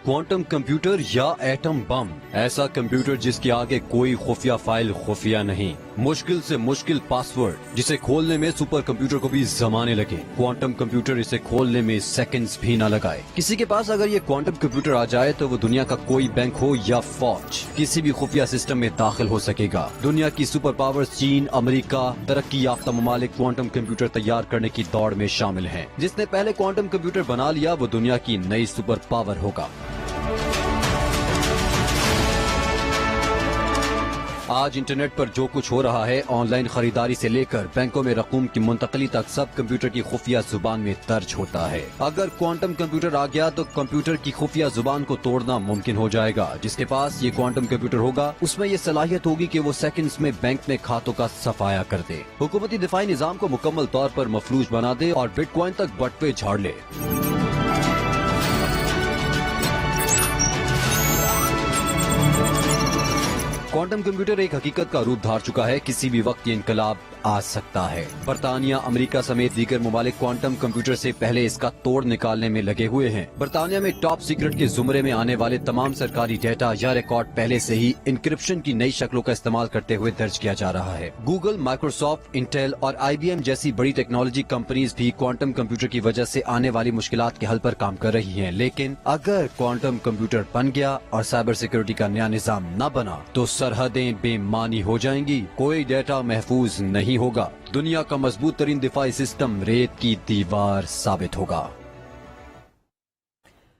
Quantum computer या atom bomb, ऐसा computer जिसके आगे कोई खुफिया फाइल खुफिया नहीं, मुश्किल से मुश्किल पासवर्ड जिसे खोलने में सुपर कंप्यूटर को भी जमाने लगे, क्वांटम कंप्यूटर इसे खोलने में सेकंड्स भी न लगाए। किसी के पास अगर ये क्वांटम कंप्यूटर आ जाए तो वो दुनिया का कोई बैंक हो या फौज, किसी भी खुफिया सिस्टम में दाखिल हो सकेगा। दुनिया की सुपर पावर्स चीन, अमेरिका, तरक्की याफ्ता ममालिक क्वांटम कंप्यूटर तैयार करने की दौड़ में शामिल हैं। जिसने पहले क्वांटम कंप्यूटर बना लिया वो दुनिया की नई सुपर पावर होगा। आज इंटरनेट पर जो कुछ हो रहा है, ऑनलाइन खरीदारी से लेकर बैंकों में रकूम की मुंतकली तक, सब कंप्यूटर की खुफिया जुबान में दर्ज होता है। अगर क्वांटम कंप्यूटर आ गया तो कंप्यूटर की खुफिया जुबान को तोड़ना मुमकिन हो जाएगा। जिसके पास ये क्वांटम कंप्यूटर होगा उसमें ये सलाहियत होगी कि वो सेकंड्स में बैंक में खातों का सफाया कर दे, हुकूमती दिफाई निजाम को मुकम्मल तौर पर मफलूज बना दे और बिटकॉइन तक बटवे झाड़ ले। क्वांटम कंप्यूटर एक हकीकत का रूप धार चुका है। किसी भी वक्त ये इनकलाब आ सकता है। बरतानिया, अमेरिका समेत दीगर ममालिक क्वांटम कंप्यूटर से पहले इसका तोड़ निकालने में लगे हुए हैं। बरतानिया में टॉप सीक्रेट के जुमरे में आने वाले तमाम सरकारी डेटा या रिकॉर्ड पहले से ही इंक्रिप्शन की नई शक्लों का इस्तेमाल करते हुए दर्ज किया जा रहा है। गूगल, माइक्रोसॉफ्ट, इंटेल और IBM जैसी बड़ी टेक्नोलॉजी कंपनीज भी क्वांटम कंप्यूटर की वजह से आने वाली मुश्किलात के हल पर काम कर रही हैं। लेकिन अगर क्वांटम कंप्यूटर बन गया और साइबर सिक्योरिटी का नया निजाम न बना तो सरहदें बेमानी हो जाएंगी, कोई डेटा महफूज नहीं होगा, दुनिया का मजबूत तरीन दिफाई सिस्टम रेत की दीवार साबित होगा।